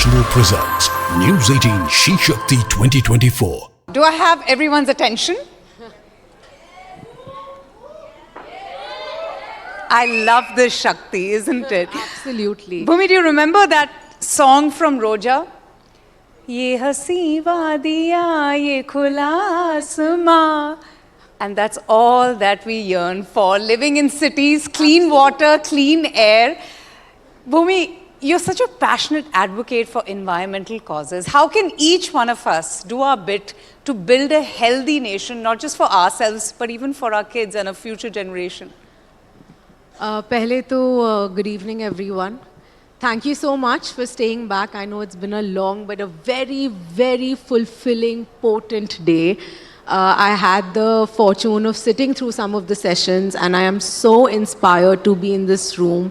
International presents News 18 She Shakti 2024. Do I have everyone's attention? I love this Shakti, isn't it? Absolutely. Bhumi, do you remember that song from Roja? Ye hasi wadiyan, ye khula asman. And that's all that we yearn for. Living in cities, clean water, clean air. Bhumi, you're such a passionate advocate for environmental causes. How can each one of us do our bit to build a healthy nation, not just for ourselves, but even for our kids and a future generation? Pehle to good evening everyone. Thank you so much for staying back. I know it's been a long but a very, very fulfilling, potent day. I had the fortune of sitting through some of the sessions and I am so inspired to be in this room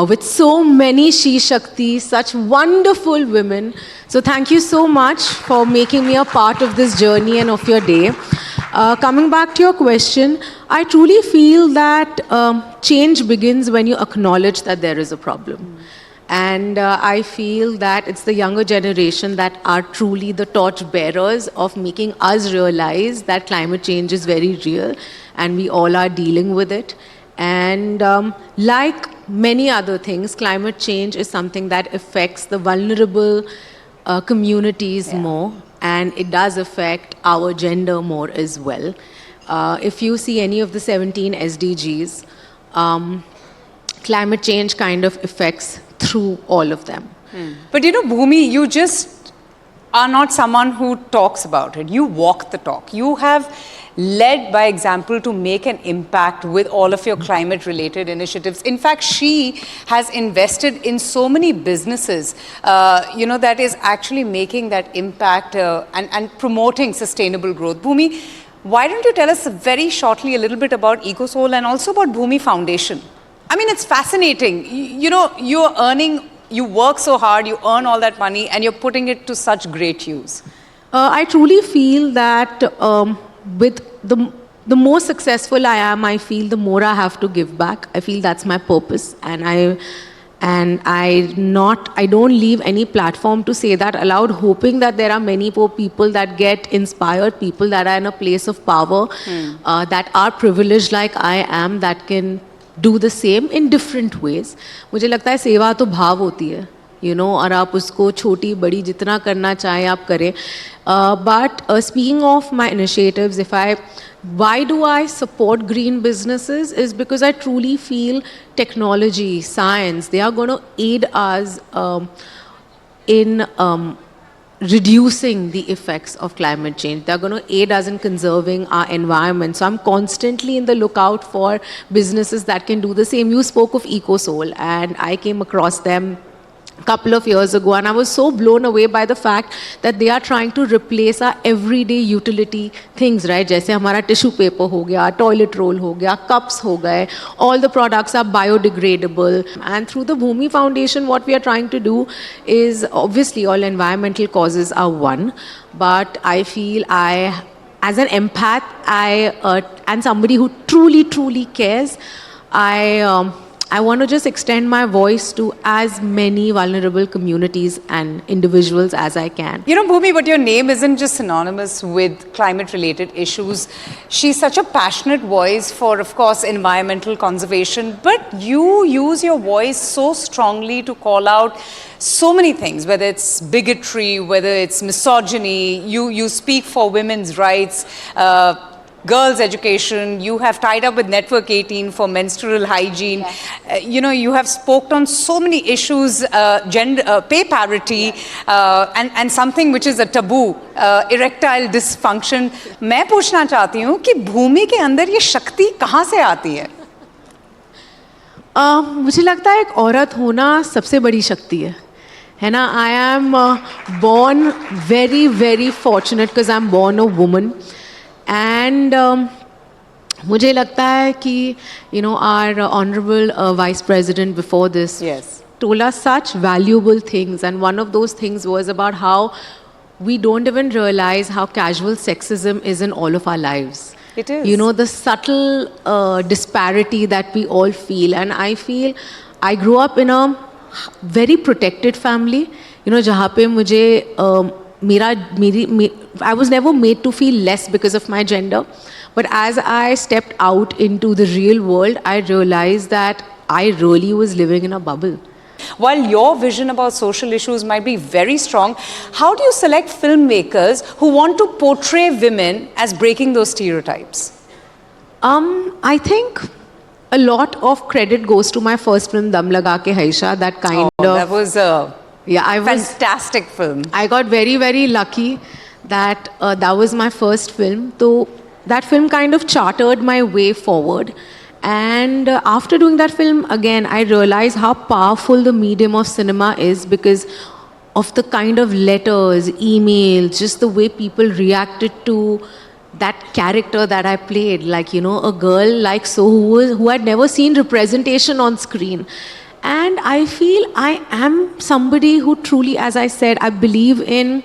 with so many She Shakti, such wonderful women. So thank you so much for making me a part of this journey and of your day. Coming back to your question, I truly feel that change begins when you acknowledge that there is a problem. And I feel that it's the younger generation that are truly the torch bearers of making us realize that climate change is very real and we all are dealing with it. And like many other things, climate change is something that affects the vulnerable communities more, and it does affect our gender more as well. If you see any of the 17 SDGs, climate change kind of affects through all of them. But you know, Bhumi, you just are not someone who talks about it. You walk the talk. You have led by example to make an impact with all of your climate-related initiatives. In fact, she has invested in so many businesses, that is actually making that impact and promoting sustainable growth. Bhumi, why don't you tell us very shortly a little bit about EcoSoul and also about Bhumi Foundation? I mean, it's fascinating. You're earning, you work so hard, you earn all that money, and you're putting it to such great use. I truly feel that with the more successful I am, I feel the more I have to give back. I feel that's my purpose, and I don't leave any platform to say that aloud, hoping that there are many more people that get inspired, people that are in a place of power, that are privileged like I am, that can do the same in different ways. मुझे लगता है सेवा तो भाव होती है, और आप उसको छोटी बड़ी जितना करना चाहें आप करें. But speaking of my initiatives, why do I support green businesses is because I truly feel technology, science, they are going to aid us in reducing the effects of climate change. They're going to aid us in conserving our environment. So I'm constantly in the lookout for businesses that can do the same. You spoke of EcoSoul, and I came across them a couple of years ago, and I was so blown away by the fact that they are trying to replace our everyday utility things, right? जैसे हमारा tissue paper हो गया, toilet roll हो गया, cups हो गए, all the products are biodegradable. And through the Bhumi Foundation, what we are trying to do is, obviously all environmental causes are one, but I feel as an empath, and somebody who truly, truly cares, I want to just extend my voice to as many vulnerable communities and individuals as I can. You know, Bhumi, but your name isn't just synonymous with climate-related issues. She's such a passionate voice for, of course, environmental conservation, but you use your voice so strongly to call out so many things, whether it's bigotry, whether it's misogyny. You speak for women's rights, girls' education. You have tied up with Network 18 for menstrual hygiene. Yes. You have spoken on so many issues, gender, pay parity, and something which is a taboo, erectile dysfunction. मैं पूछना चाहती हूँ कि भूमि के अंदर ये शक्ति कहाँ से आती है? मुझे लगता है एक औरत होना सबसे बड़ी शक्ति है ना? I am born very, very fortunate because I'm born a woman. And मुझे लगता है कि our honorable vice president before this told us such valuable things, and one of those things was about how we don't even realize how casual sexism is in all of our lives. It is. The subtle disparity that we all feel, and I feel I grew up in a very protected family. जहाँ पे मुझे I was never made to feel less because of my gender. But as I stepped out into the real world, I realized that I really was living in a bubble. While your vision about social issues might be very strong, how do you select filmmakers who want to portray women as breaking those stereotypes? I think a lot of credit goes to my first film, Dam Laga Ke Haisha. That kind of That was a fantastic film. I got very, very lucky that that was my first film. So that film kind of chartered my way forward. And after doing that film, again, I realized how powerful the medium of cinema is because of the kind of letters, emails, just the way people reacted to that character that I played. Like, a girl like So who had never seen representation on screen. And I feel I am somebody who truly, as I said, I believe in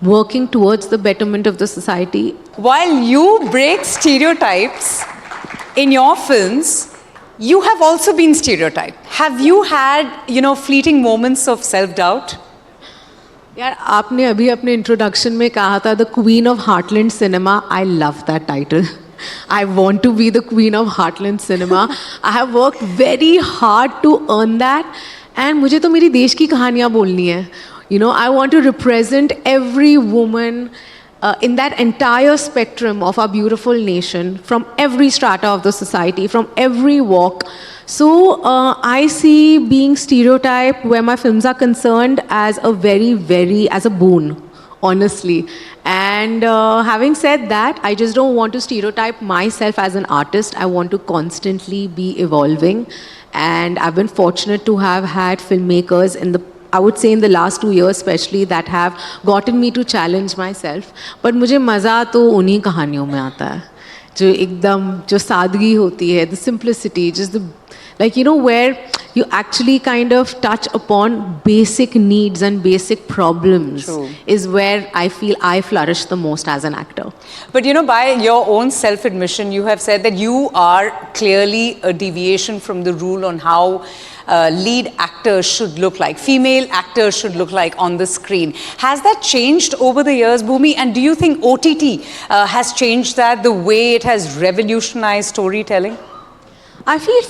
working towards the betterment of the society. While you break stereotypes in your films, you have also been stereotyped. Have you had, fleeting moments of self-doubt? यार आपने अभी अपने introduction में कहा था the queen of heartland cinema. I love that title. I want to be the queen of heartland cinema. I have worked very hard to earn that. And मुझे तो मेरी देश की कहानियाँ बोलनी है. I want to represent every woman in that entire spectrum of our beautiful nation, from every strata of the society, from every walk. So I see being stereotyped where my films are concerned as a as a boon, honestly. And having said that, I just don't want to stereotype myself as an artist. I want to constantly be evolving. And I've been fortunate to have had filmmakers I would say in the last 2 years especially, that have gotten me to challenge myself. But मुझे मज़ा तो उन्हीं कहानियों में आता है जो एकदम जो सादगी होती है, the simplicity, just the where you actually kind of touch upon basic needs and basic problems. True. Is where I feel I flourish the most as an actor. But by your own self-admission, you have said that you are clearly a deviation from the rule on how lead actors should look like, female actors should look like on the screen. Has that changed over the years, Bhumi? And do you think OTT has changed that, the way it has revolutionized storytelling? I feel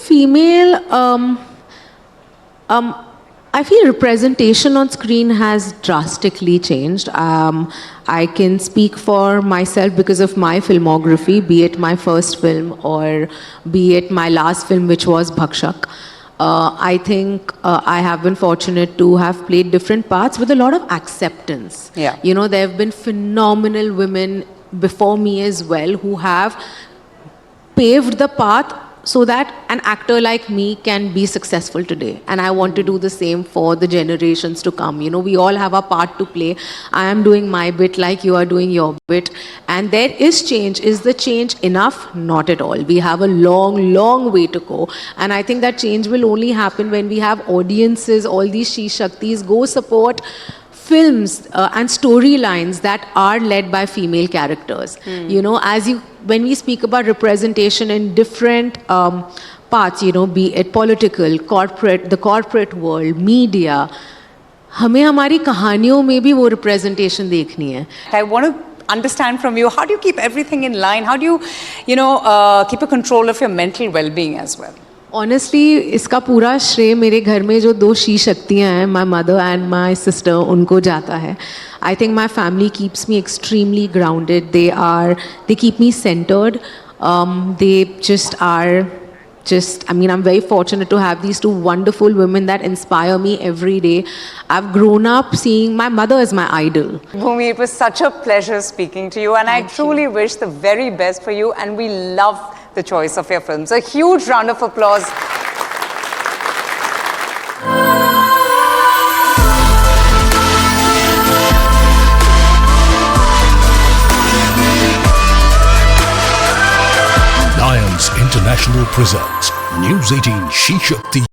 I feel representation on screen has drastically changed. I can speak for myself because of my filmography, be it my first film or be it my last film, which was Bhakshak. I think I have been fortunate to have played different parts with a lot of acceptance. Yeah. There have been phenomenal women before me as well who have paved the path so that an actor like me can be successful today. And I want to do the same for the generations to come. We all have a part to play. I am doing my bit like you are doing your bit. And there is change. Is the change enough? Not at all. We have a long, long way to go. And I think that change will only happen when we have audiences, all these She Shaktis go support films and storylines that are led by female characters. When we speak about representation in different parts, be it political, corporate, the corporate world, media, हमें हमारी कहानियों में भी वो representation देखनी है. I want to understand from you, how do you keep everything in line? How do you, keep a control of your mental well-being as well? Honestly, इसका पूरा श्रेय मेरे घर में जो 2 शी शक्तियाँ हैं, my mother and my sister, उनको जाता है. I think my family keeps me extremely grounded. They keep me centered. They just are I'm very fortunate to have these 2 wonderful women that inspire me every day. I've grown up seeing my mother as my idol. Bhumi, it was such a pleasure speaking to you, and I truly wish the very best for you, and we love the choice of your films. A huge round of applause. Lions International presents News 18 She Shakti